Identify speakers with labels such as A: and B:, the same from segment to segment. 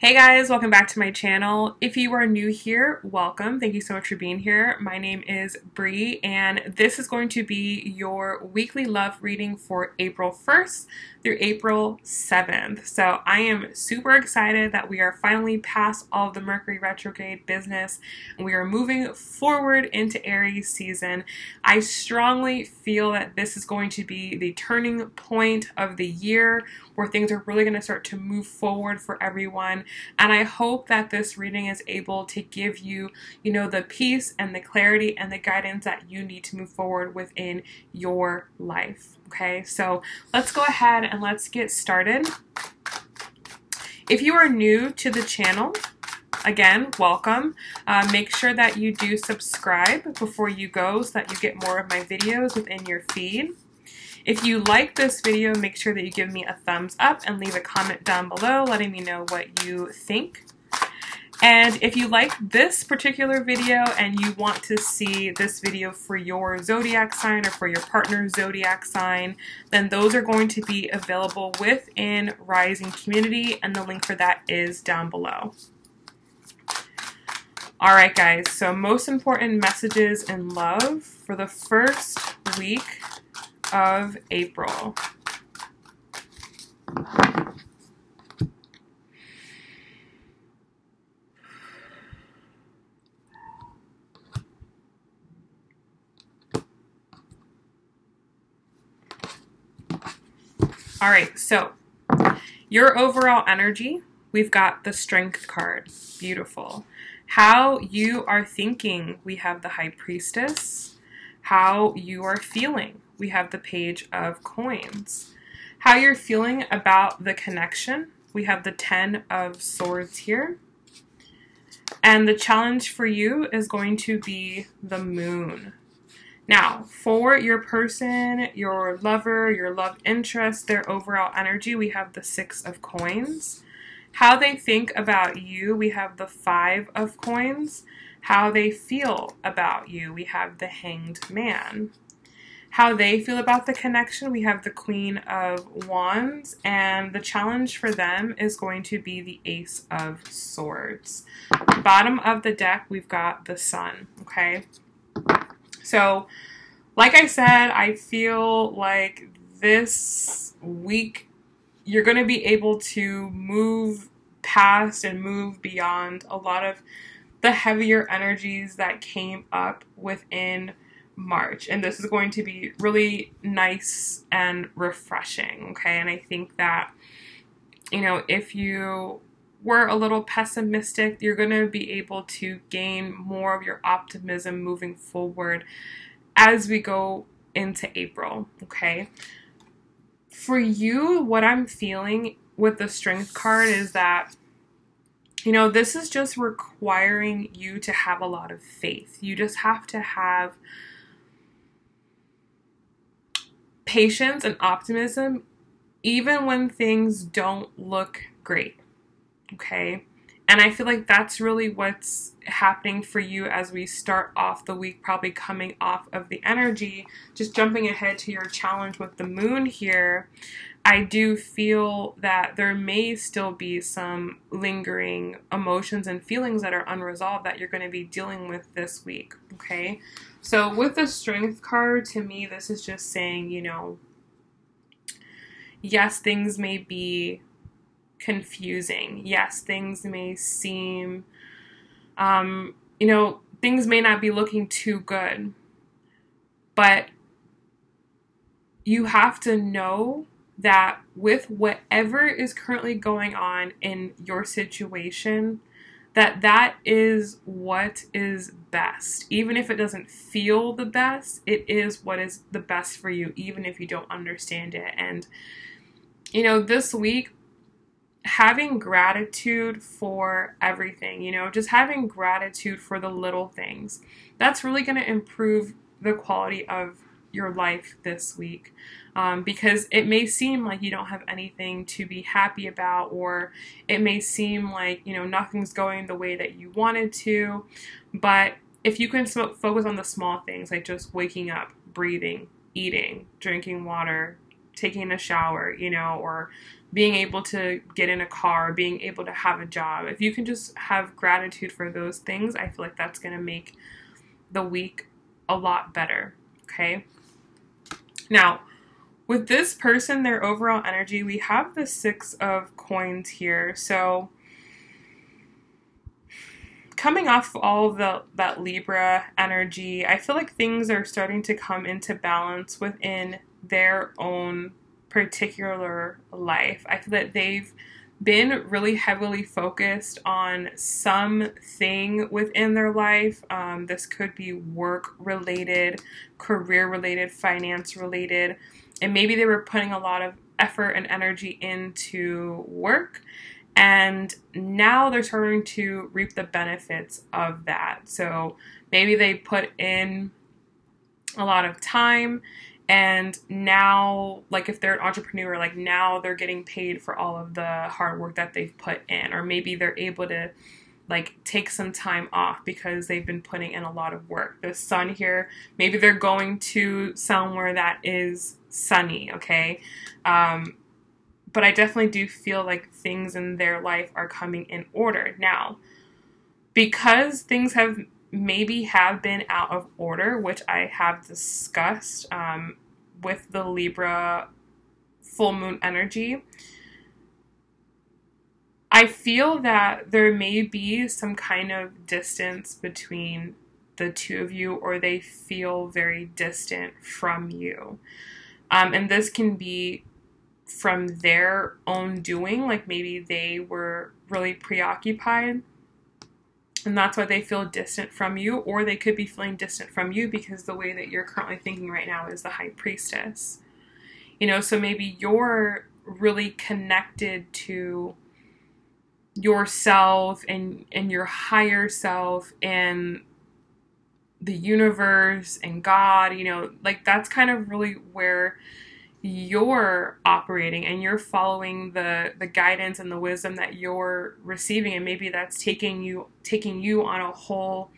A: Hey guys, welcome back to my channel. If you are new here, welcome. Thank you so much for being here. My name is Bree and this is going to be your weekly love reading for April 1st through April 7th. So I am super excited that we are finally past all of the Mercury retrograde business and we are moving forward into Aries season. I strongly feel that this is going to be the turning point of the year where things are really going to start to move forward for everyone. And I hope that this reading is able to give you, the peace and the clarity and the guidance that you need to move forward within your life. Okay, so let's go ahead and let's get started. If you are new to the channel, again, welcome. Make sure that you do subscribe before you go so that you get more of my videos within your feed. If you like this video, make sure that you give me a thumbs up and leave a comment down below letting me know what you think. And if you like this particular video and you want to see this video for your zodiac sign or for your partner's zodiac sign, then those are going to be available within Rising Community, and the link for that is down below. Alright guys, so most important messages in love for the first week of April. All right, so your overall energy, we've got the Strength card. Beautiful. How you are thinking, we have the High Priestess. How you are feeling, we have the Page of Coins. How you're feeling about the connection, we have the Ten of Swords here. And the challenge for you is going to be the Moon. Now, for your person, your lover, your love interest, their overall energy, we have the Six of Coins. How they think about you, we have the Five of Coins. How they feel about you, we have the Hanged Man. How they feel about the connection, we have the Queen of Wands, and the challenge for them is going to be the Ace of Swords. Bottom of the deck, we've got the Sun, okay? So, like I said, I feel like this week you're going to be able to move past and move beyond a lot of the heavier energies that came up within March. And this is going to be really nice and refreshing, okay? And I think that, if you were a little pessimistic, you're going to be able to gain more of your optimism moving forward as we go into April, okay? For you, what I'm feeling with the Strength card is that, this is just requiring you to have a lot of faith. You just have to have patience and optimism even when things don't look great, okay? And I feel like that's really what's happening for you as we start off the week, probably coming off of the energy. Just jumping ahead to your challenge with the Moon here, I do feel that there may still be some lingering emotions and feelings that are unresolved that you're going to be dealing with this week, okay? So with the Strength card, to me, this is just saying, yes, things may be confusing. Yes, things may seem, things may not be looking too good. But you have to know that with whatever is currently going on in your situation, that is what is best. Even if it doesn't feel the best, it is what is the best for you, even if you don't understand it. And, this week, having gratitude for everything, just having gratitude for the little things, that's really going to improve the quality of your life this week. Because it may seem like you don't have anything to be happy about, or it may seem like, nothing's going the way that you wanted to. But if you can focus on the small things, like just waking up, breathing, eating, drinking water, taking a shower, or being able to get in a car, being able to have a job. If you can just have gratitude for those things, I feel like that's going to make the week a lot better, okay? Now, with this person, their overall energy, we have the 6 of coins here. So coming off all of that Libra energy, I feel like things are starting to come into balance within their own particular life. I feel that they've been really heavily focused on something within their life. This could be work related, career related, finance related, and maybe they were putting a lot of effort and energy into work, and now they're starting to reap the benefits of that. So maybe they put in a lot of time, and now, like if they're an entrepreneur, like now they're getting paid for all of the hard work that they've put in. Or maybe they're able to like take some time off because they've been putting in a lot of work. The sun here, maybe they're going to somewhere that is sunny, okay? But I definitely do feel like things in their life are coming in order. Now, because things have been out of order, which I have discussed with the Libra full moon energy, I feel that there may be some kind of distance between the two of you, or they feel very distant from you. And this can be from their own doing, like maybe they were really preoccupied and that's why they feel distant from you, or they could be feeling distant from you because the way that you're currently thinking right now is the High Priestess. You know, so maybe you're really connected to yourself and your higher self and the universe and God, you know, like that's kind of really where you're operating, and you're following the guidance and the wisdom that you're receiving, and maybe that's taking you on a whole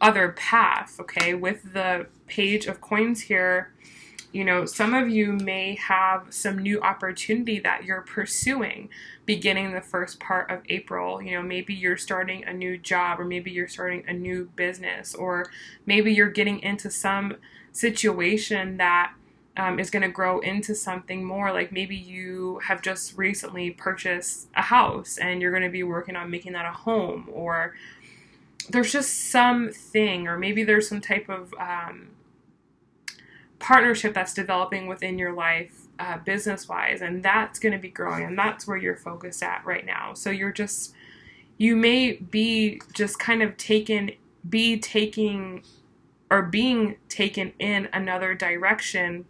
A: other path, okay? With the Page of Coins here, you know, some of you may have some new opportunity that you're pursuing beginning the first part of April. You know, maybe you're starting a new job, or maybe you're starting a new business, or maybe you're getting into some situation that is going to grow into something more. Like maybe you have just recently purchased a house and you're going to be working on making that a home, or there's just something, or maybe there's some type of partnership that's developing within your life business-wise, and that's going to be growing, and that's where you're focused at right now. So you may be just kind of being taken in another direction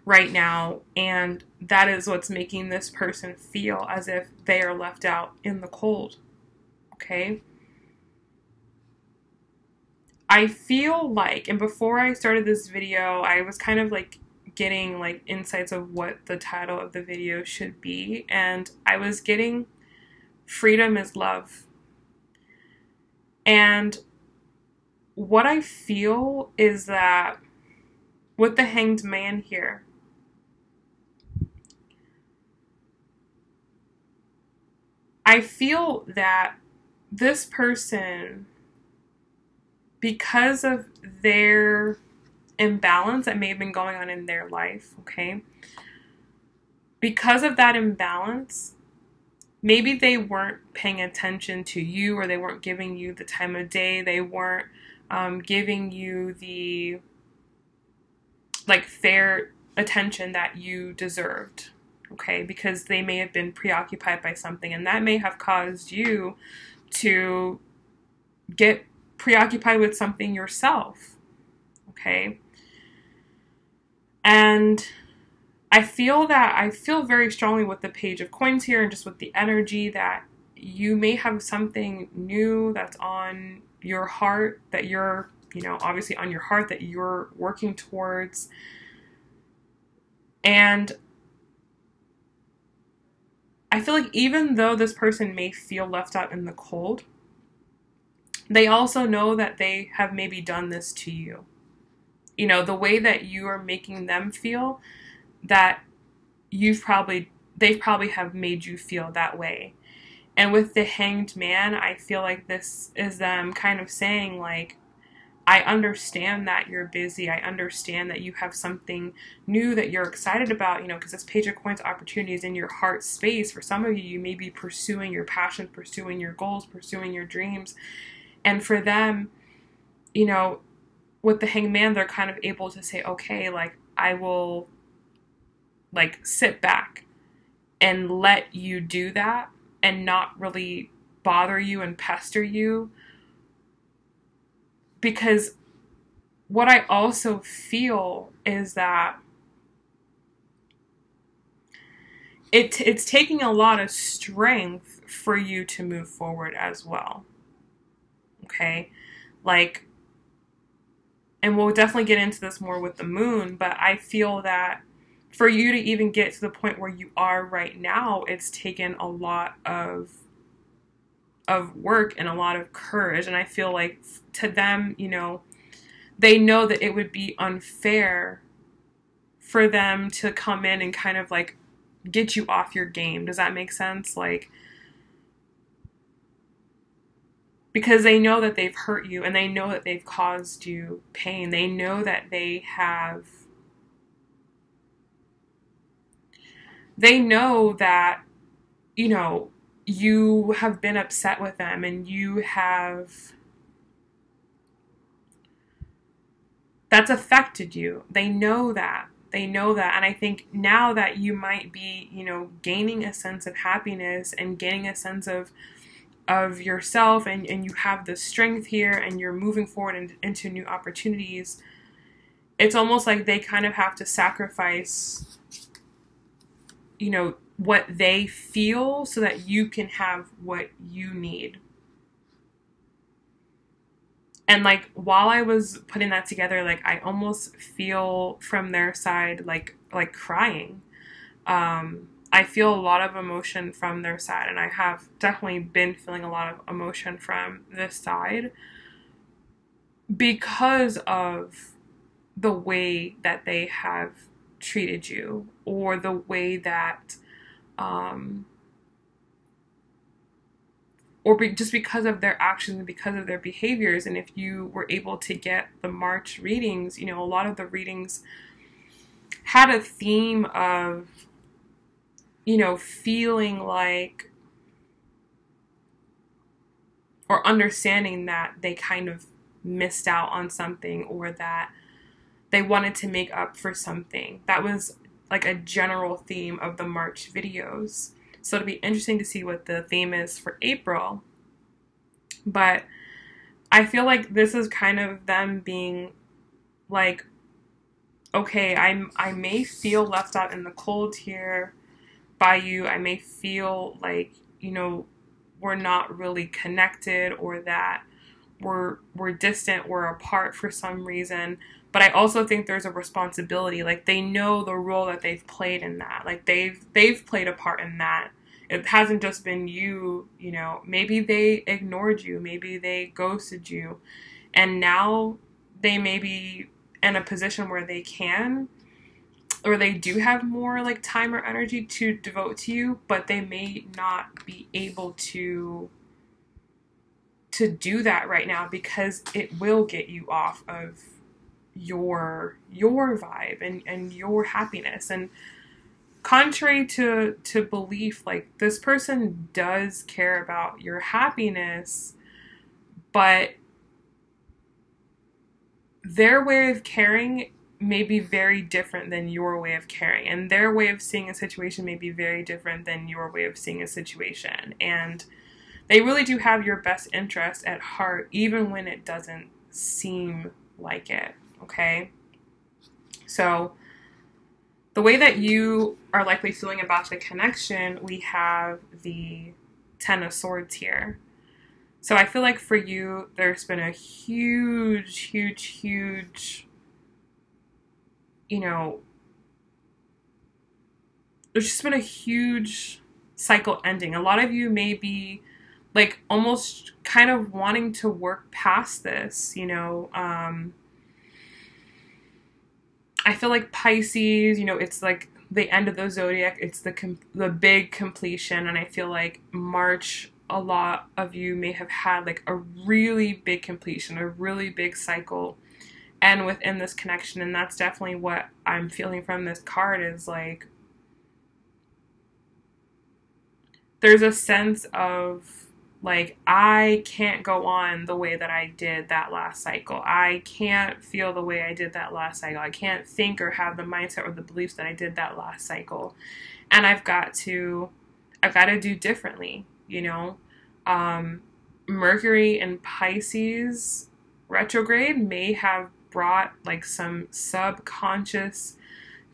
A: right now, and that is what's making this person feel as if they are left out in the cold, okay? I feel like, and before I started this video, I was kind of like getting like insights of what the title of the video should be, and I was getting freedom is love. And what I feel is that with the Hanged Man here, I feel that this person, because of their imbalance that may have been going on in their life, okay? Because of that imbalance, maybe they weren't paying attention to you, or they weren't giving you the time of day. They weren't giving you the like fair attention that you deserved, okay? Because they may have been preoccupied by something, and that may have caused you to get preoccupied with something yourself, okay? And I feel very strongly with the Page of Coins here, and just with the energy, that you may have something new that's on your heart, that you're, you know, obviously on your heart, that you're working towards. And I feel like even though this person may feel left out in the cold, they also know that they have maybe done this to you. You know, the way that you are making them feel, that you've probably they probably have made you feel that way. And with the Hanged Man, I feel like this is them kind of saying, like, I understand that you're busy. I understand that you have something new that you're excited about, you know, because this Page of Coins opportunity is in your heart space. For some of you, you may be pursuing your passions, pursuing your goals, pursuing your dreams. And for them, you know, with the Hanged Man, they're kind of able to say, okay, like, I will, like, sit back and let you do that and not really bother you and pester you. Because what I also feel is that it's taking a lot of strength for you to move forward as well. Okay? Like, and we'll definitely get into this more with the moon, but I feel that for you to even get to the point where you are right now, it's taken a lot of work and a lot of courage. And I feel like to them, you know, they know that it would be unfair for them to come in and kind of like get you off your game. Does that make sense? Like, because they know that they've hurt you and they know that they've caused you pain. They know that they know that, you know, you have been upset with them and that's affected you. They know that. They know that. And I think now that you might be, you know, gaining a sense of happiness and gaining a sense of yourself, and you have the strength here and you're moving forward into new opportunities, it's almost like they kind of have to sacrifice, you know, what they feel so that you can have what you need. And like, while I was putting that together, like, I almost feel from their side, like crying. I feel a lot of emotion from their side, and I have definitely been feeling a lot of emotion from this side because of the way that they have treated you, or the way that just because of their actions and because of their behaviors. And if you were able to get the March readings, you know, a lot of the readings had a theme of, you know, feeling like, or understanding that they kind of missed out on something, or that they wanted to make up for something. That was like a general theme of the March videos. So it'll be interesting to see what the theme is for April. But I feel like this is kind of them being like, okay, I may feel left out in the cold here by you. I may feel like, you know, we're not really connected, or that we're distant, we're apart for some reason. But I also think there's a responsibility. Like, they know the role that they've played in that. Like, they've played a part in that. It hasn't just been you, you know. Maybe they ignored you. Maybe they ghosted you. And now they may be in a position where they can, or they do have more like time or energy to devote to you, but they may not be able to do that right now, because it will get you off of your vibe and your happiness. And contrary to belief, like, this person does care about your happiness, but their way of caring may be very different than your way of caring, and their way of seeing a situation may be very different than your way of seeing a situation. And they really do have your best interest at heart, even when it doesn't seem like it, okay? So the way that you are likely feeling about the connection, we have the Ten of Swords here. So I feel like for you, there's been a huge, you know, there's just been a huge cycle ending. A lot of you may be like almost kind of wanting to work past this, you know. I feel like Pisces, you know, it's like the end of the Zodiac. It's the big completion. And I feel like March, a lot of you may have had like a really big completion, a really big cycle, and within this connection. And that's definitely what I'm feeling from this card, is like there's a sense of like, I can't go on the way that I did that last cycle. I can't feel the way I did that last cycle. I can't think or have the mindset or the beliefs that I did that last cycle. And I've got to do differently, you know. Mercury in Pisces retrograde may have brought like some subconscious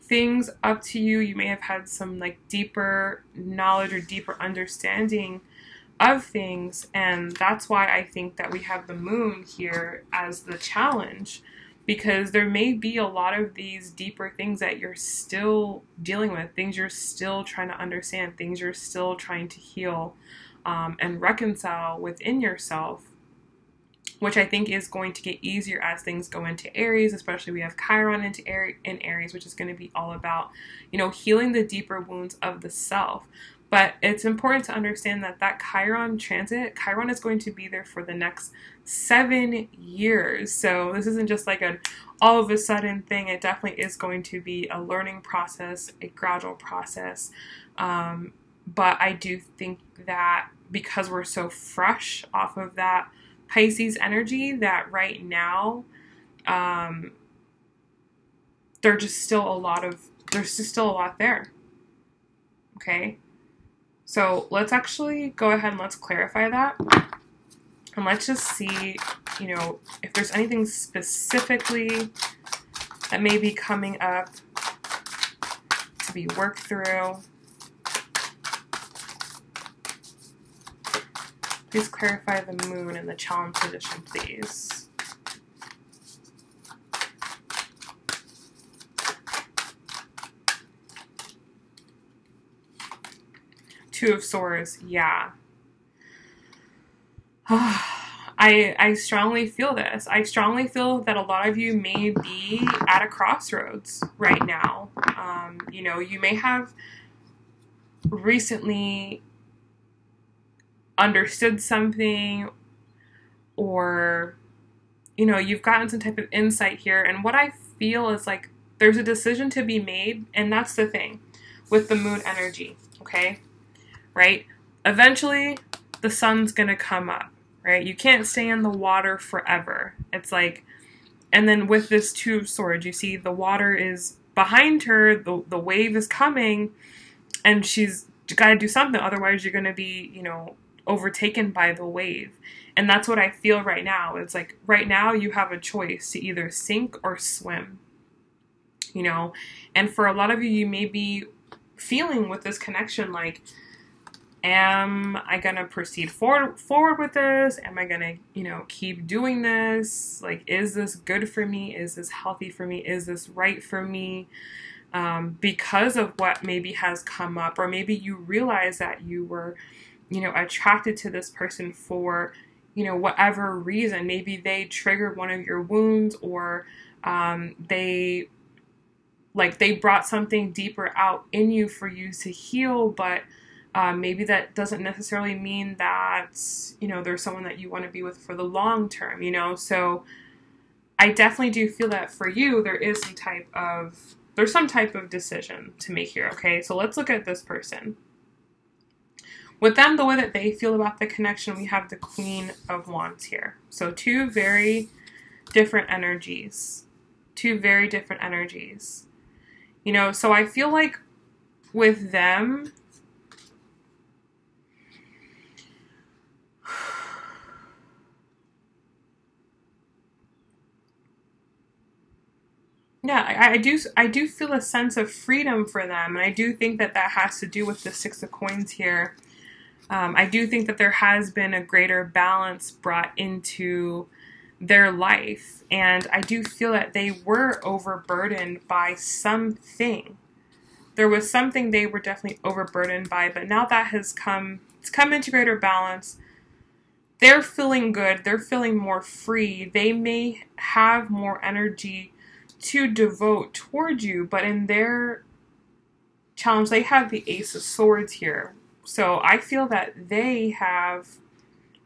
A: things up to you. You may have had some like deeper knowledge or deeper understanding of things, and that's why I think that we have the moon here as the challenge, because there may be a lot of these deeper things that you're still dealing with, things you're still trying to understand, things you're still trying to heal and reconcile within yourself, which I think is going to get easier as things go into Aries. Especially we have Chiron in Aries, which is going to be all about, you know, healing the deeper wounds of the self. But it's important to understand that that Chiron transit, Chiron is going to be there for the next 7 years. So this isn't just like an all of a sudden thing. It definitely is going to be a learning process, a gradual process. But I do think that because we're so fresh off of that Pisces energy, that right now, there's just still a lot there. Okay. So let's actually go ahead and let's clarify that. And let's just see, you know, if there's anything specifically that may be coming up to be worked through. Please clarify the moon in the challenge position, please. Two of Swords, yeah. I strongly feel this. I strongly feel that a lot of you may be at a crossroads right now. You know, you may have recently understood something, or, you know, you've gotten some type of insight here. And what I feel is like there's a decision to be made, and that's the thing with the moon energy, okay? Right? Eventually, the sun's gonna come up, right? You can't stay in the water forever. It's like, and then with this Two of Swords, you see the water is behind her, the wave is coming, and she's got to do something. Otherwise, you're gonna be, you know, overtaken by the wave. And that's what I feel right now. It's like right now you have a choice to either sink or swim, you know. And for a lot of you, you may be feeling with this connection like, am I gonna proceed forward with this? Am I gonna, you know, keep doing this? Like, is this good for me? Is this healthy for me? Is this right for me? Because of what maybe has come up, or maybe you realize that you were, you know, attracted to this person for, you know, whatever reason. Maybe they triggered one of your wounds, or they brought something deeper out in you for you to heal, but maybe that doesn't necessarily mean that, you know, there's someone that you want to be with for the long term, you know. So I definitely do feel that for you, there's some type of decision to make here, okay? So let's look at this person. With them, the way that they feel about the connection, we have the Queen of Wands here. So two very different energies. Two very different energies. You know, so I feel like with them, yeah, I do feel a sense of freedom for them, and I do think that that has to do with the Six of Coins here. I do think that there has been a greater balance brought into their life, and I do feel that they were overburdened by something. There was something they were definitely overburdened by, but now that has it's come into greater balance. They're feeling good. They're feeling more free. They may have more energy to devote towards you, but in their challenge. They have the Ace of Swords here. So I feel that they have,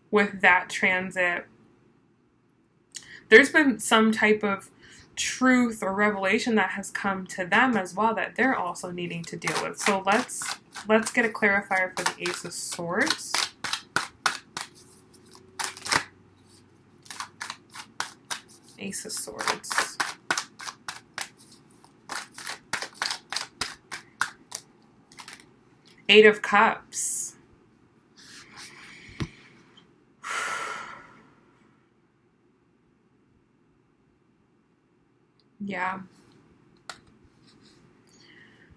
A: with that transit, there's been some type of truth or revelation that has come to them as well that they're also needing to deal with. So let's get a clarifier for the Ace of Swords. Ace of Swords. Eight of Cups. Yeah.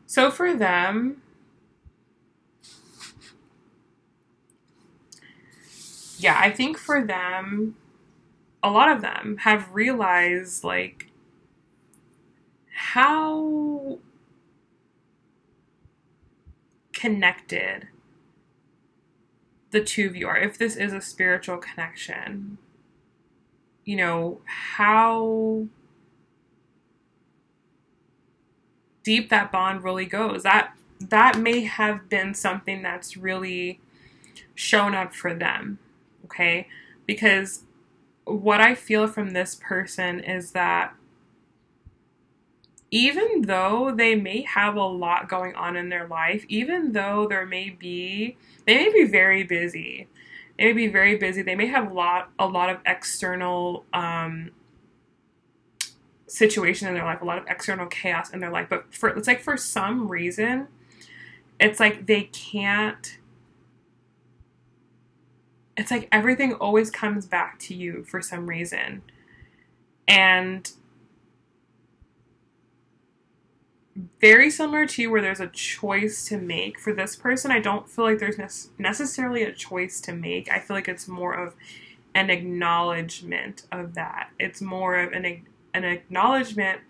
A: So for them, yeah, I think for them, a lot of them have realized, like, how connected the two of you are. If this is a spiritual connection, you know, how deep that bond really goes. That may have been something that's really shown up for them, okay? Because what I feel from this person is that even though they may have a lot going on in their life, even though they may be very busy. They may be very busy. They may have a lot of external situation in their life, a lot of external chaos in their life. But it's like for some reason, it's like they can't. It's like everything always comes back to you for some reason. And very similar to you, where there's a choice to make. For this person, I don't feel like there's necessarily a choice to make. I feel like it's more of an acknowledgement of that. It's more of an acknowledgement,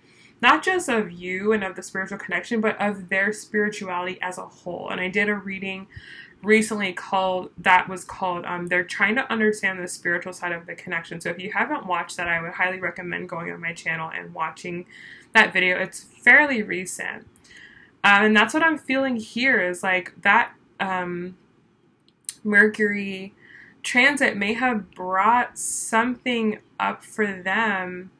A: not just of you and of the spiritual connection, but of their spirituality as a whole. And I did a reading recently called they're trying to understand the spiritual side of the connection. So if you haven't watched that, I would highly recommend going on my channel and watching that video. It's fairly recent. And that's what I'm feeling here, is like that Mercury transit may have brought something up for them.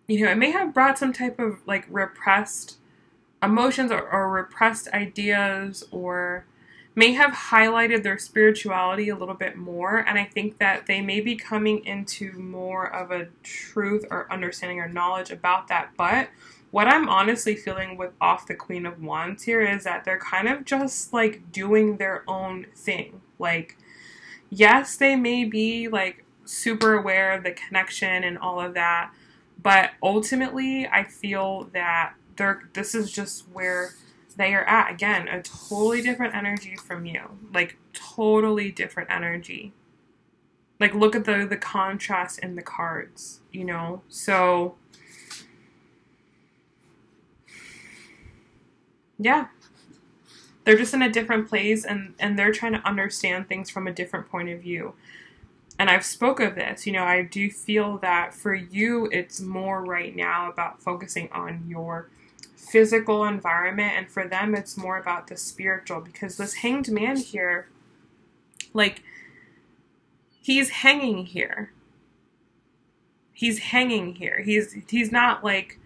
A: You know, it may have brought some type of like repressed emotions or repressed ideas, or may have highlighted their spirituality a little bit more. And I think that they may be coming into more of a truth or understanding or knowledge about that. But what I'm honestly feeling with off the Queen of Wands here is that they're kind of just like doing their own thing. Like, yes, they may be like super aware of the connection and all of that, but ultimately I feel that this is just where they are at. Again, a totally different energy from you. Like, totally different energy. Like, look at the contrast in the cards, you know? So, yeah. They're just in a different place, and they're trying to understand things from a different point of view. And I've spoke of this, you know, I do feel that for you, it's more right now about focusing on your physical environment, and for them it's more about the spiritual, because this Hanged Man here, like, he's hanging here. He's hanging here. He's not like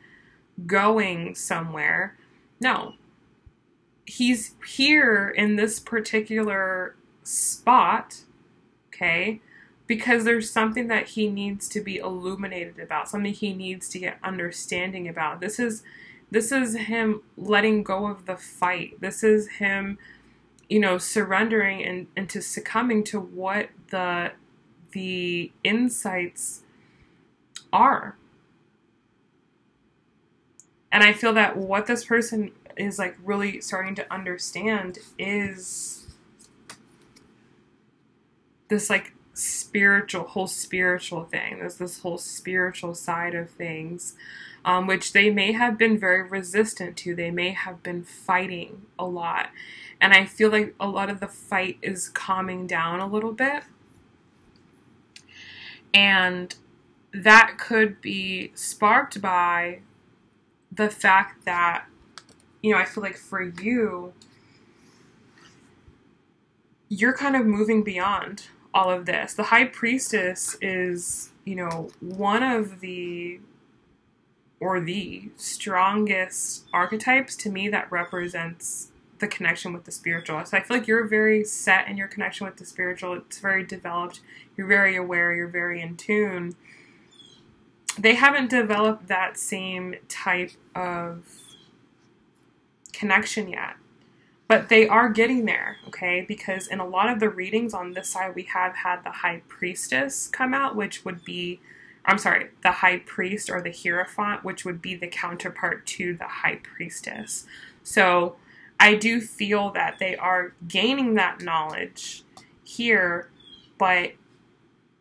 A: going somewhere. No. He's here in this particular spot, okay, because there's something that he needs to be illuminated about, something he needs to get understanding about. This is him letting go of the fight. This is him, you know, surrendering and to succumbing to what the insights are. And I feel that what this person is like really starting to understand is this like whole spiritual thing. There's this whole spiritual side of things, which they may have been very resistant to. They may have been fighting a lot. And I feel like a lot of the fight is calming down a little bit. And that could be sparked by the fact that, you know, I feel like for you, you're kind of moving beyond all of this. The High Priestess is, you know, one of the, or the strongest archetypes to me that represents the connection with the spiritual. So I feel like you're very set in your connection with the spiritual. It's very developed. You're very aware. You're very in tune. They haven't developed that same type of connection yet, but they are getting there, okay? Because in a lot of the readings on this side, we have had the High Priestess come out, which would be, I'm sorry, the High Priest or the Hierophant, which would be the counterpart to the High Priestess. So I do feel that they are gaining that knowledge here, but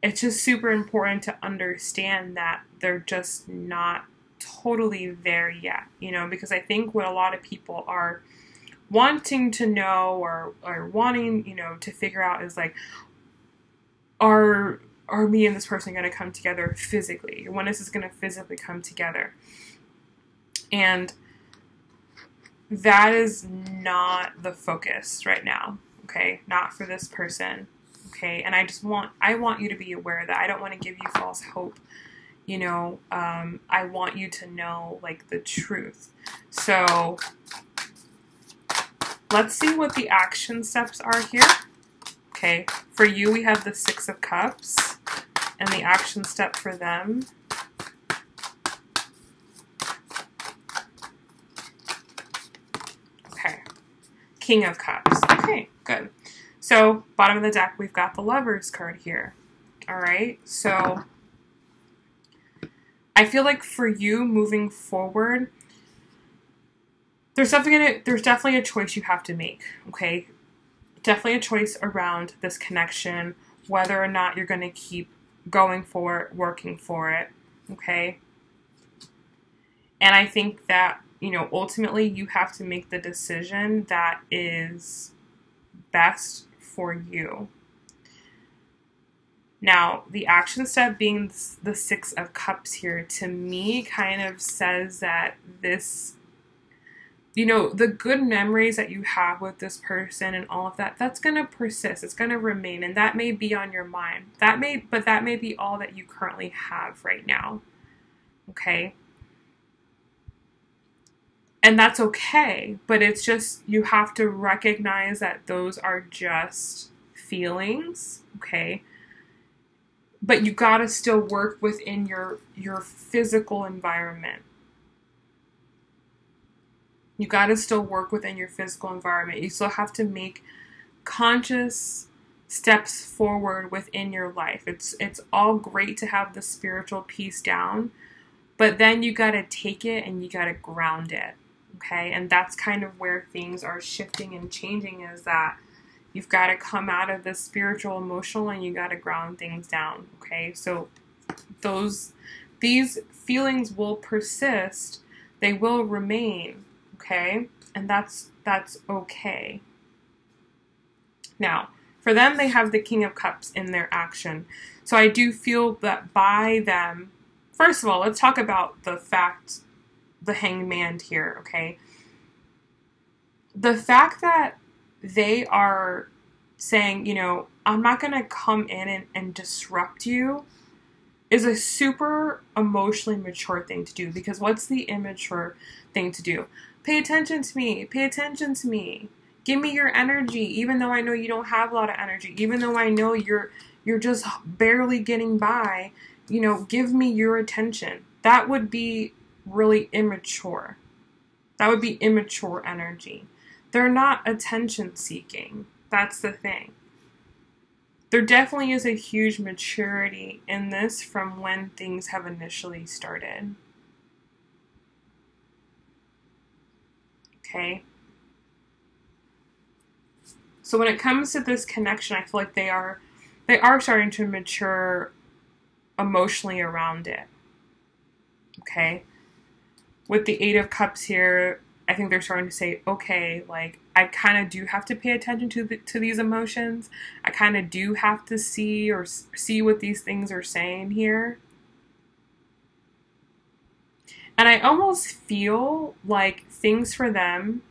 A: it's just super important to understand that they're just not totally there yet, you know, because I think what a lot of people are wanting to know or wanting, you know, to figure out is like, are me and this person going to come together physically? When is this going to physically come together? And that is not the focus right now, okay? Not for this person, okay? And I want you to be aware of that. I don't want to give you false hope, you know. I want you to know, like, the truth. So let's see what the action steps are here. Okay, for you, we have the Six of Cups, and the action step for them. Okay, King of Cups. Okay, good. So, bottom of the deck, we've got the Lovers card here. All right, so I feel like for you moving forward, there's definitely a choice you have to make, okay? Definitely a choice around this connection, whether or not you're going to keep going for it, working for it, okay? And I think that, you know, ultimately you have to make the decision that is best for you. Now, the action step being the Six of Cups here, to me, kind of says that this, you know, the good memories that you have with this person and all of that, that's going to persist. It's going to remain. And that may be on your mind. But that may be all that you currently have right now. Okay? And that's okay. But it's just, you have to recognize that those are just feelings. Okay? But you got to still work within your physical environment. You got to still work within your physical environment. You still have to make conscious steps forward within your life. It's all great to have the spiritual piece down, but then you got to take it and you got to ground it, okay? And that's kind of where things are shifting and changing, is that you've got to come out of the spiritual, emotional, and you got to ground things down, okay? So these feelings will persist. They will remain. Okay, and that's okay. Now, for them, they have the King of Cups in their action. So I do feel that by them, first of all, let's talk about the Hanged Man here, okay? The fact that they are saying, you know, I'm not going to come in and disrupt you, is a super emotionally mature thing to do. Because what's the immature thing to do? Pay attention to me. Pay attention to me. Give me your energy, even though I know you don't have a lot of energy. Even though I know you're just barely getting by. You know, give me your attention. That would be really immature. That would be immature energy. They're not attention seeking. That's the thing. There definitely is a huge maturity in this from when things have initially started. Okay? So when it comes to this connection, I feel like they are starting to mature emotionally around it. Okay? With the Eight of Cups here, I think they're starting to say, okay, like, I kind of do have to pay attention to these emotions. I kind of do have to see what these things are saying here. And I almost feel like things for them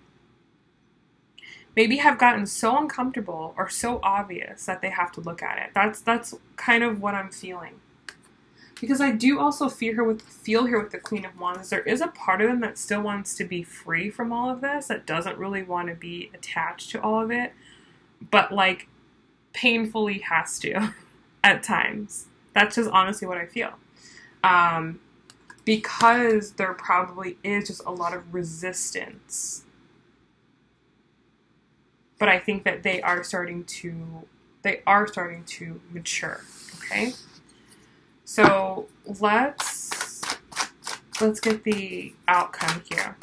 A: maybe have gotten so uncomfortable or so obvious that they have to look at it. That's kind of what I'm feeling. Because I do also feel here with the Queen of Wands, there is a part of them that still wants to be free from all of this, that doesn't really want to be attached to all of it, but like painfully has to at times. That's just honestly what I feel. Because there probably is just a lot of resistance. But I think that they are starting to mature, okay? So let's get the outcome here.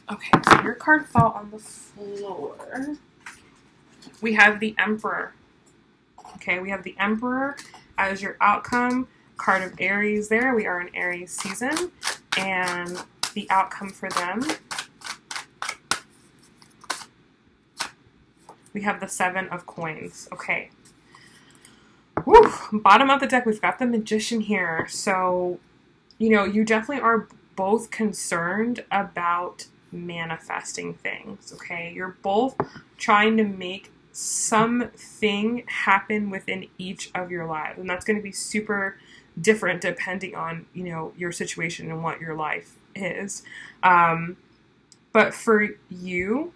A: Okay, so your card fell on the floor. We have the Emperor. Okay, we have the Emperor as your outcome. Card of Aries there. We are in Aries season. And the outcome for them, we have the 7 of Coins. Okay. Woo! Bottom of the deck, we've got the Magician here. So, you know, you definitely are both concerned about manifesting things, okay? You're both trying to make something happen within each of your lives. And that's going to be super different depending on, you know, your situation and what your life is. But for you,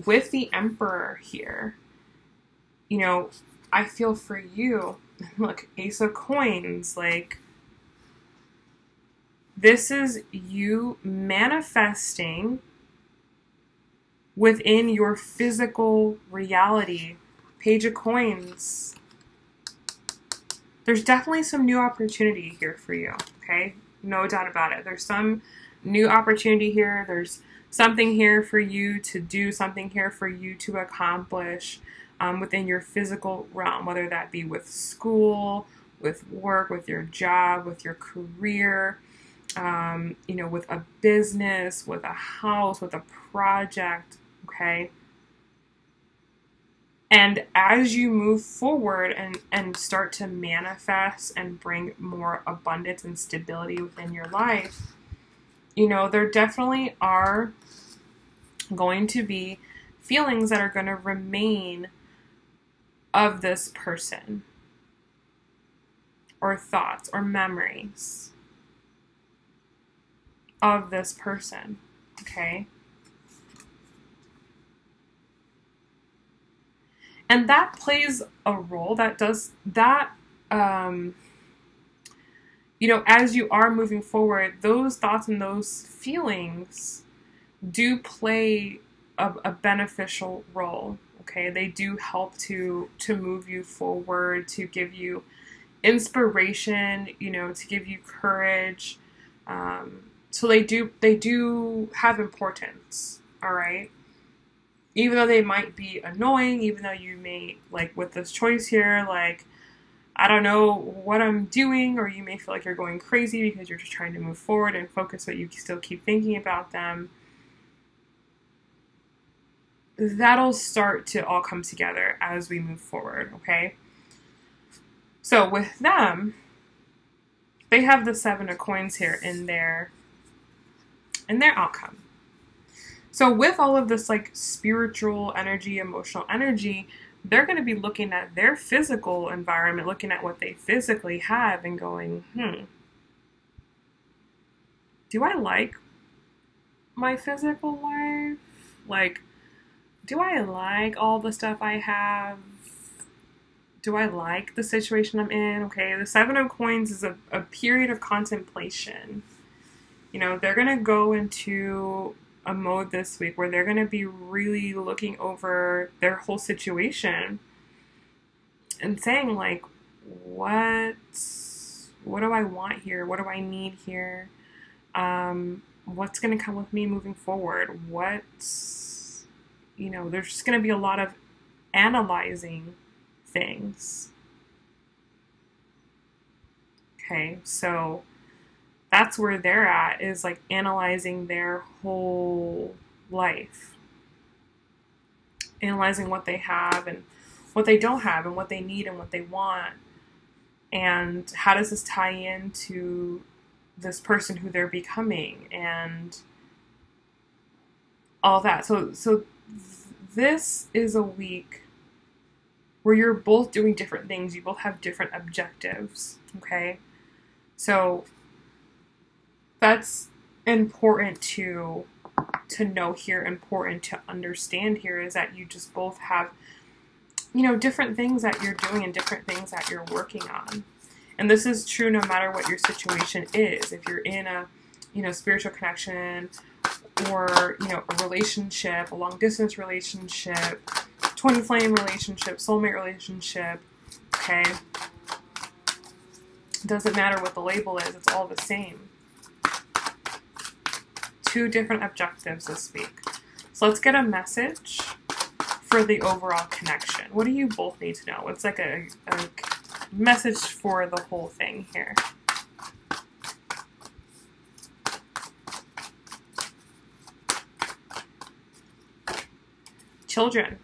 A: with the Emperor here, you know, I feel for you, look, Ace of Coins, like, this is you manifesting within your physical reality. Page of Coins. There's definitely some new opportunity here for you, okay? No doubt about it. There's some new opportunity here. There's something here for you to do, something here for you to accomplish within your physical realm, whether that be with school, with work, with your job, with your career, you know, with a business, with a house, with a project, okay? And as you move forward and start to manifest and bring more abundance and stability within your life, you know, there definitely are going to be feelings that are going to remain of this person, or thoughts or memories of this person, okay? And that plays a role, that does, that, you know, as you are moving forward, those thoughts and those feelings do play a beneficial role, okay? They do help to move you forward, to give you inspiration, you know, to give you courage. So they do have importance, all right? Even though they might be annoying, even though you may, like with this choice here, like, I don't know what I'm doing, or you may feel like you're going crazy because you're just trying to move forward and focus, but you still keep thinking about them. That'll start to all come together as we move forward, okay? So with them, they have the 7 of Coins here in their outcome. So with all of this like spiritual energy, emotional energy, they're going to be looking at their physical environment, looking at what they physically have and going, do I like my physical life? Like, do I like all the stuff I have? Do I like the situation I'm in? Okay, the 7 of Coins is a period of contemplation. You know, they're going to go into a mode this week where they're going to be really looking over their whole situation and saying, like, what do I want here? What do I need here? What's going to come with me moving forward? You know, there's just going to be a lot of analyzing things. Okay, so that's where they're at, is like analyzing their whole life analyzing what they have and what they don't have and what they need and what they want. And how does this tie into this person who they're becoming and all that. So this is a week where you're both doing different things. You both have different objectives, okay? So that's important to know here, important to understand here, is that you just both have, you know, different things that you're doing and different things that you're working on. And this is true no matter what your situation is. If you're in a, you know, spiritual connection or, you know, a relationship, a long distance relationship, twin flame relationship, soulmate relationship, okay? It doesn't matter what the label is, it's all the same. Two different objectives this week. So let's get a message for the overall connection. What do you both need to know? It's like a message for the whole thing here. Children.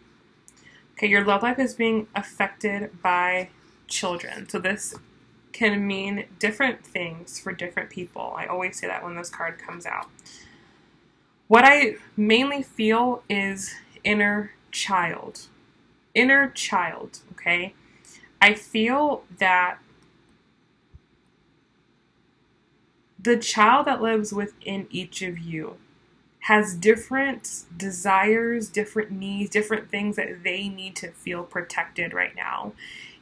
A: Okay, your love life is being affected by children. So this can mean different things for different people. I always say that when this card comes out. What I mainly feel is inner child. Inner child, okay? I feel that the child that lives within each of you has different desires, different needs, different things that they need to feel protected right now.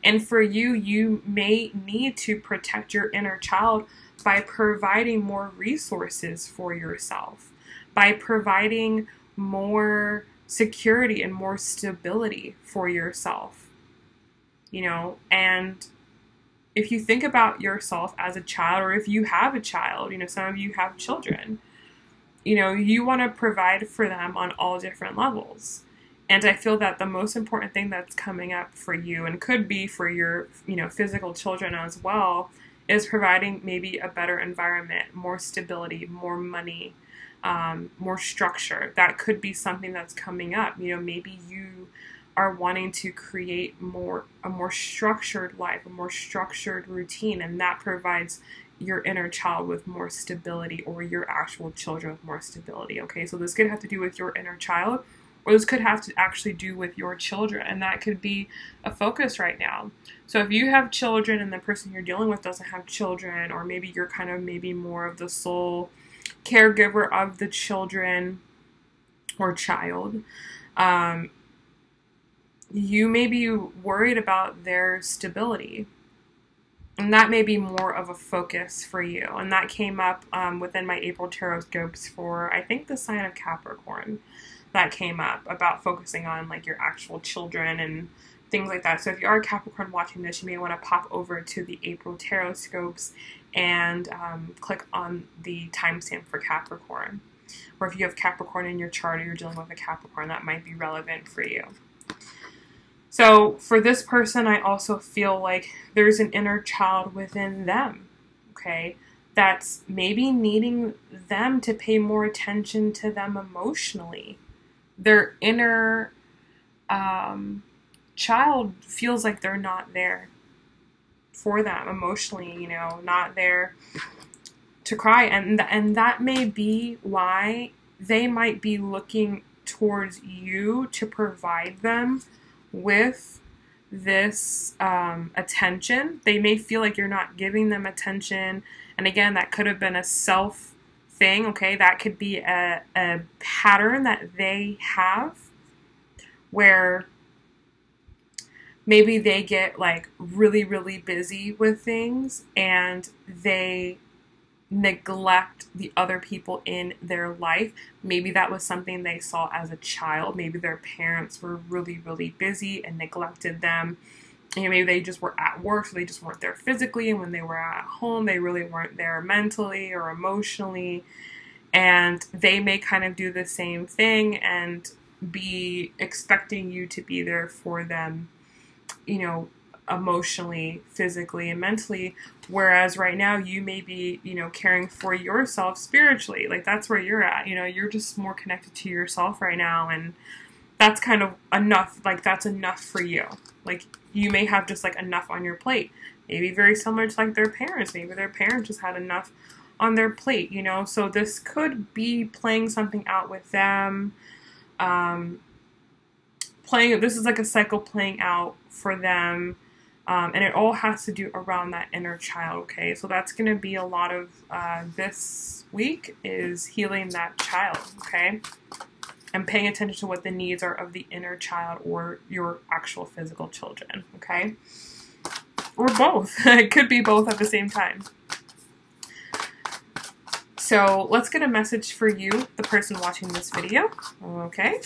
A: And for you, you may need to protect your inner child by providing more resources for yourself, by providing more security and more stability for yourself. You know, and if you think about yourself as a child, or if you have a child, you know, some of you have children, you know, you want to provide for them on all different levels. And I feel that the most important thing that's coming up for you, and could be for your, you know, physical children as well, is providing maybe a better environment, more stability, more money, more structure. That could be something that's coming up. You know, maybe you are wanting to create a more structured life, a more structured routine, and that provides your inner child with more stability, or your actual children with more stability. Okay, so this could have to do with your inner child, or this could have to actually do with your children, and that could be a focus right now. So if you have children and the person you're dealing with doesn't have children, or maybe you're kind of maybe more of the sole caregiver of the children or child, you may be worried about their stability. And that may be more of a focus for you. And that came up within my April tarot scopes for, I think, the sign of Capricorn. That came up about focusing on like your actual children and things like that. So if you are a Capricorn watching this, you may want to pop over to the April tarot scopes and click on the timestamp for Capricorn. Or if you have Capricorn in your chart, or you're dealing with a Capricorn, that might be relevant for you. So for this person, I also feel like there's an inner child within them, okay, that's maybe needing them to pay more attention to them emotionally. Their inner child feels like they're not there for them emotionally, you know, not there to cry. And that may be why they might be looking towards you to provide them with this attention. They may feel like you're not giving them attention. And again, that could have been a self thing, okay? That could be a pattern that they have where maybe they get like really, really busy with things and they neglect the other people in their life. Maybe that was something they saw as a child. Maybe their parents were really, really busy and neglected them. You know, maybe they just were at work, so they just weren't there physically. And when they were at home, they really weren't there mentally or emotionally. And they may kind of do the same thing and be expecting you to be there for them, you know, emotionally, physically, and mentally, whereas right now you may be, you know, caring for yourself spiritually. Like that's where you're at, you know, you're just more connected to yourself right now, and that's kind of enough. Like, that's enough for you. Like, you may have just like enough on your plate. Maybe very similar to like their parents. Maybe their parents just had enough on their plate, you know? So this could be playing something out with them. This is like a cycle playing out for them. And it all has to do around that inner child, okay? So that's going to be a lot of this week is healing that child, okay? And paying attention to what the needs are of the inner child or your actual physical children, okay? Or both. It could be both at the same time. So let's get a message for you, the person watching this video, okay?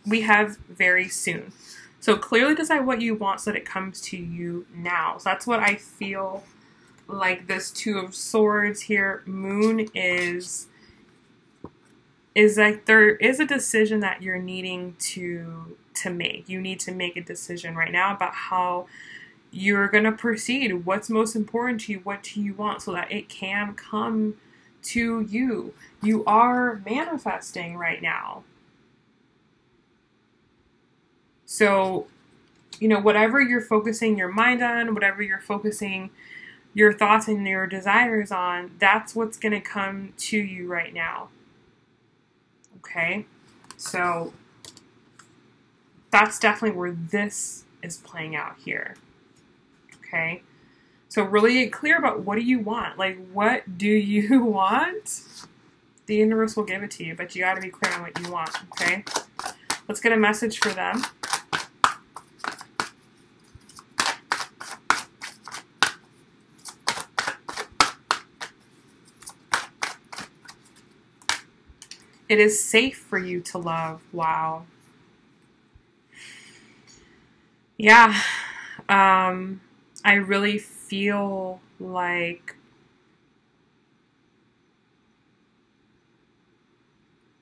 A: We have very soon. So clearly decide what you want so that it comes to you now. So that's what I feel like this Two of Swords here. Moon is like there is a decision that you're needing to make. You need to make a decision right now about how you're going to proceed. What's most important to you? What do you want so that it can come to you? You are manifesting right now. So, you know, whatever you're focusing your mind on, whatever you're focusing your thoughts and your desires on, that's what's going to come to you right now. Okay? So, that's definitely where this is playing out here. Okay? So really get clear about what do you want? Like, what do you want? The universe will give it to you, but you got to be clear on what you want, okay? Let's get a message for them. It is safe for you to love. Wow. Yeah. I really feel like,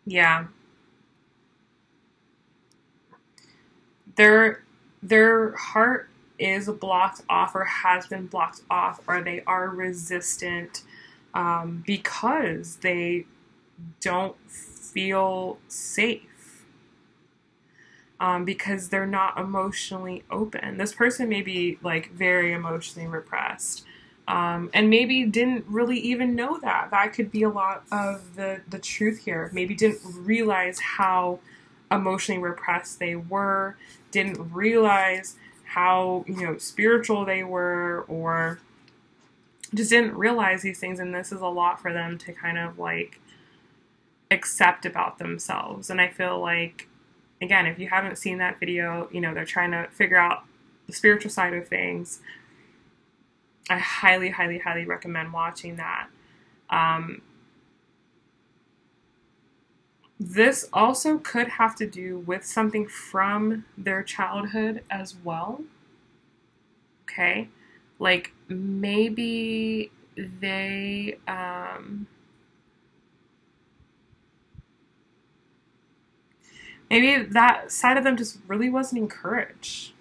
A: yeah, their heart is blocked off or has been blocked off, or they are resistant because they don't feel safe. Because they're not emotionally open. This person may be like very emotionally repressed, and maybe didn't really even know that. That could be a lot of the truth here. Maybe didn't realize how emotionally repressed they were, didn't realize how, you know, spiritual they were, or just didn't realize these things. And this is a lot for them to kind of like accept about themselves. And I feel like, again, if you haven't seen that video, you know, they're trying to figure out the spiritual side of things. I highly, highly, highly recommend watching that. This also could have to do with something from their childhood as well. Okay? Like, maybe they, maybe that side of them just really wasn't encouraged.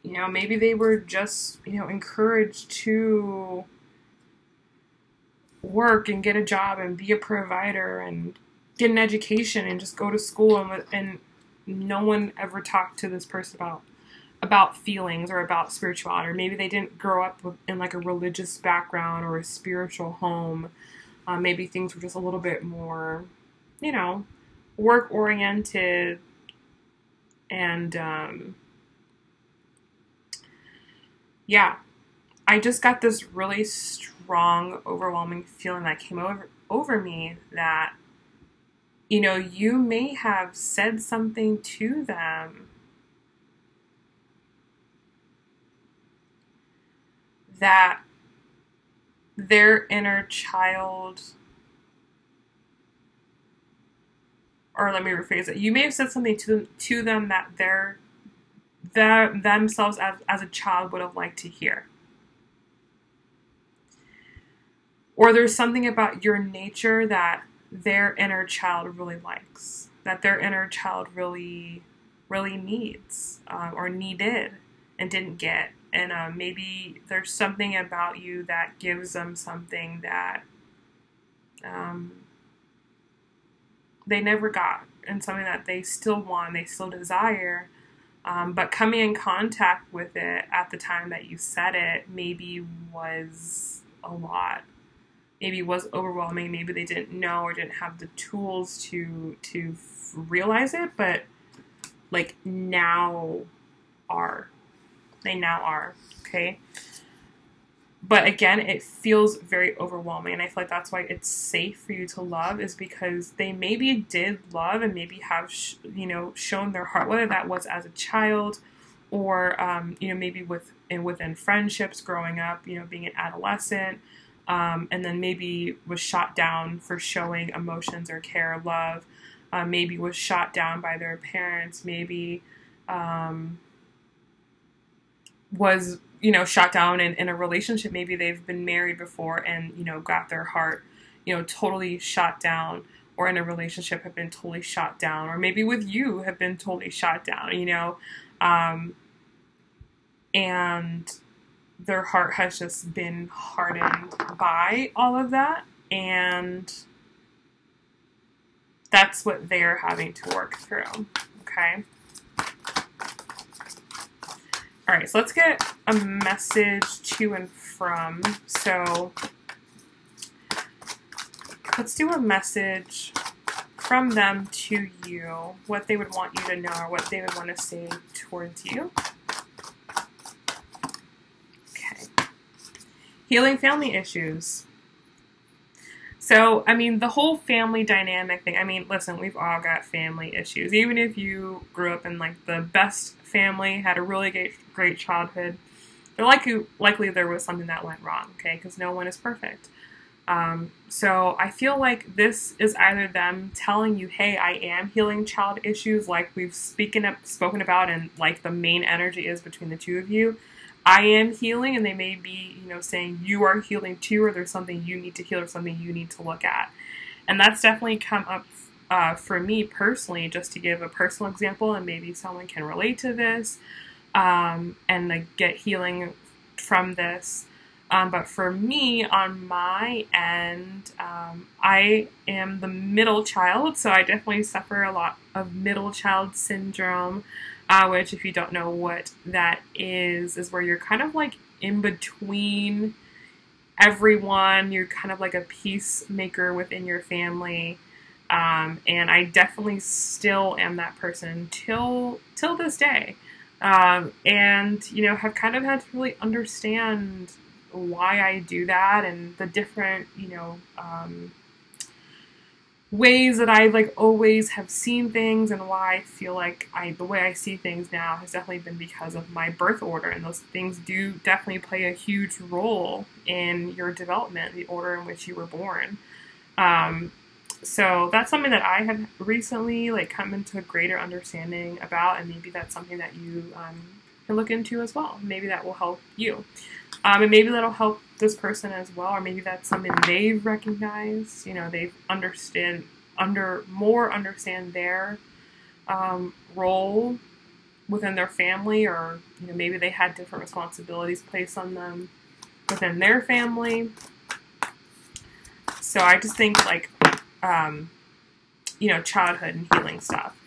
A: You know, maybe they were just, you know, encouraged to work and get a job and be a provider and get an education and just go to school, and no one ever talked to this person about feelings or about spirituality. Or maybe they didn't grow up in like a religious background or a spiritual home. Maybe things were just a little bit more, you know, work-oriented, and yeah, I just got this really strong, overwhelming feeling that came over me that, you know, you may have said something to them that their inner child, or let me rephrase it. You may have said something to them that themselves as a child would have liked to hear. Or there's something about your nature that their inner child really likes, that their inner child really, really needs, or needed and didn't get. And maybe there's something about you that gives them something that they never got. and something that they still want, they still desire. But coming in contact with it at the time that you said it maybe was a lot. Maybe was overwhelming. Maybe they didn't know or didn't have the tools to realize it. But like now are. They now are. Okay. But again, it feels very overwhelming. And I feel like that's why it's safe for you to love, is because they maybe did love and maybe have, shown their heart, whether that was as a child or, maybe within friendships growing up, being an adolescent, and then maybe was shot down for showing emotions or care or love, maybe was shot down by their parents, maybe was shot down in a relationship. Maybe they've been married before and, got their heart, totally shot down, or in a relationship have been totally shot down, or maybe with you have been totally shot down, and their heart has just been hardened by all of that. And that's what they're having to work through. Okay. All right, so let's get a message to and from. So let's do a message from them to you, what they would want you to know or what they would want to say towards you. Okay. Healing family issues. So, I mean, the whole family dynamic thing, I mean, listen, we've all got family issues. Even if you grew up in, like, the best family, had a really great childhood, likely there was something that went wrong, okay? Because no one is perfect. So I feel like this is either them telling you, hey, I am healing child issues, like we've spoken about, and like the main energy is between the two of you. I am healing, and they may be, saying you are healing too, or there's something you need to heal or something you need to look at. And that's definitely come up for me personally, just to give a personal example, and maybe someone can relate to this and like get healing from this. But for me, on my end, I am the middle child, so I definitely suffer a lot of middle child syndrome, which, if you don't know what that is where you're kind of like in between everyone. You're kind of like a peacemaker within your family. And I definitely still am that person till this day. And, have kind of had to really understand why I do that, and the different, ways that I like always have seen things, and why I feel like the way I see things now has definitely been because of my birth order, and those things do definitely play a huge role in your development, the order in which you were born. So that's something that I have recently like come into a greater understanding about, and maybe that's something that you can look into as well. Maybe that will help you. And maybe that'll help this person as well, or maybe that's something they've recognized, they've understand their role within their family, or maybe they had different responsibilities placed on them within their family. So I just think like, childhood and healing stuff,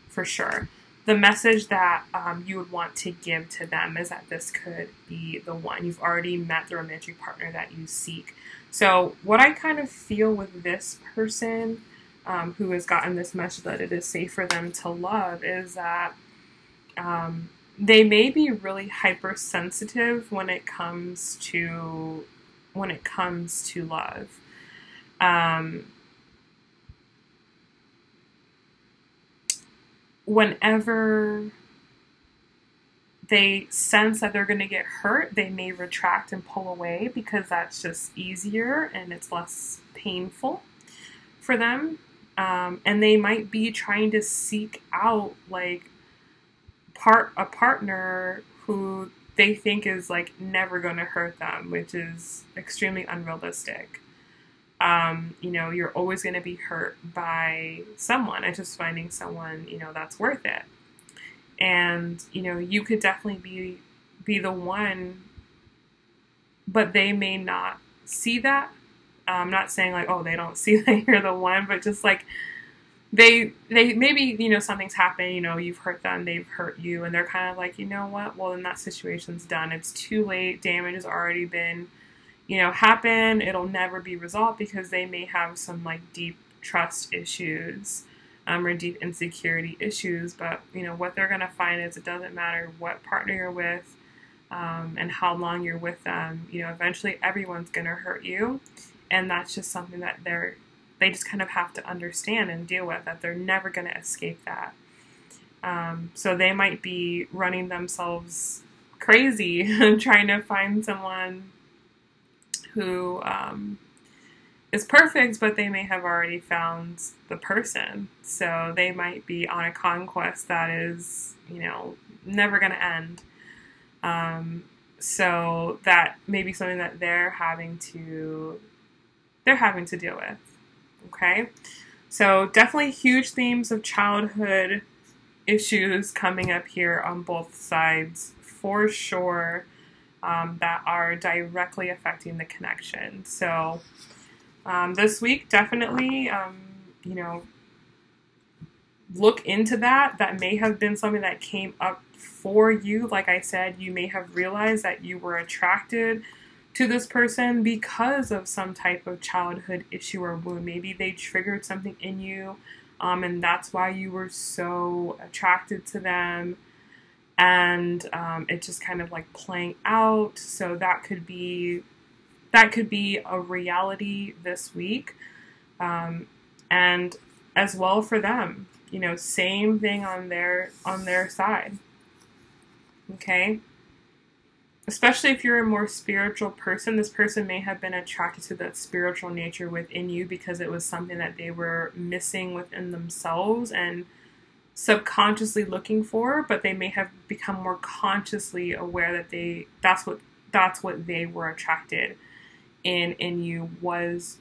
A: for sure. The message that you would want to give to them is that this could be the one. You've already met the romantic partner that you seek. So what I kind of feel with this person who has gotten this message that it is safe for them to love is that they may be really hypersensitive when it comes to love. Whenever they sense that they're going to get hurt, they may retract and pull away because that's just easier and it's less painful for them. And they might be trying to seek out like a partner who they think is like never going to hurt them, which is extremely unrealistic. You're always going to be hurt by someone. It's just finding someone, that's worth it. And, you could definitely be the one, but they may not see that. I'm not saying like, oh, they don't see that you're the one, but just like they maybe, you know, something's happened, you know, you've hurt them, they've hurt you, and they're kind of like, you know what, well, then that situation's done. It's too late. Damage has already been, you know, happened. It'll never be resolved because they may have some like deep trust issues, or deep insecurity issues. But, you know, what they're going to find is it doesn't matter what partner you're with, and how long you're with them, you know, eventually everyone's going to hurt you. And that's just something that they just kind of have to understand and deal with, that they're never going to escape that. So they might be running themselves crazy and trying to find someone who is perfect, but they may have already found the person. So they might be on a conquest that is, you know, never going to end. So that may be something that they're having to deal with. Okay, so definitely huge themes of childhood issues coming up here on both sides for sure, that are directly affecting the connection. So this week, definitely, you know, look into that. That may have been something that came up for you. Like I said, you may have realized that you were attracted to this person because of some type of childhood issue or wound. Maybe they triggered something in you, and that's why you were so attracted to them. And it's just kind of like playing out. So that could be a reality this week, and as well for them. You know, same thing on their side. Okay. Especially if you're a more spiritual person, this person may have been attracted to that spiritual nature within you because it was something that they were missing within themselves and subconsciously looking for, but they may have become more consciously aware that that's what they were attracted in you was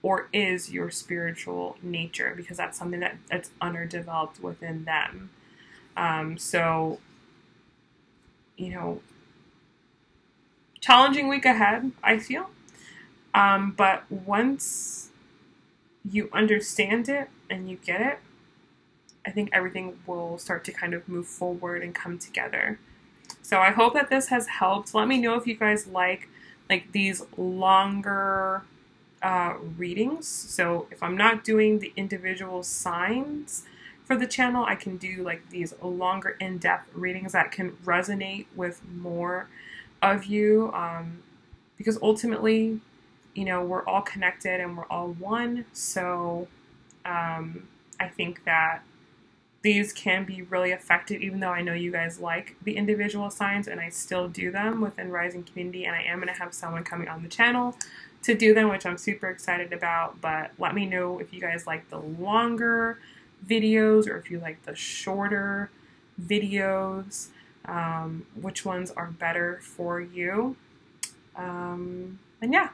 A: or is your spiritual nature, because that's something that's underdeveloped within them. So, you know, challenging week ahead, I feel. But once you understand it and you get it, I think everything will start to kind of move forward and come together. So I hope that this has helped. Let me know if you guys like these longer readings. So if I'm not doing the individual signs for the channel, I can do like these longer in-depth readings that can resonate with more of you, because ultimately, you know, we're all connected and we're all one. So I think that these can be really effective, even though I know you guys like the individual signs, and I still do them within Rising Community, and I am going to have someone coming on the channel to do them, which I'm super excited about. But let me know if you guys like the longer videos or if you like the shorter videos, which ones are better for you. And yeah,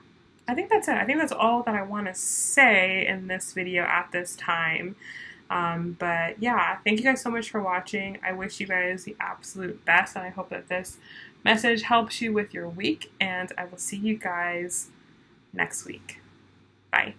A: I think that's it. I think that's all that I want to say in this video at this time. But yeah, thank you guys so much for watching. I wish you guys the absolute best, and I hope that this message helps you with your week, and I will see you guys next week. Bye.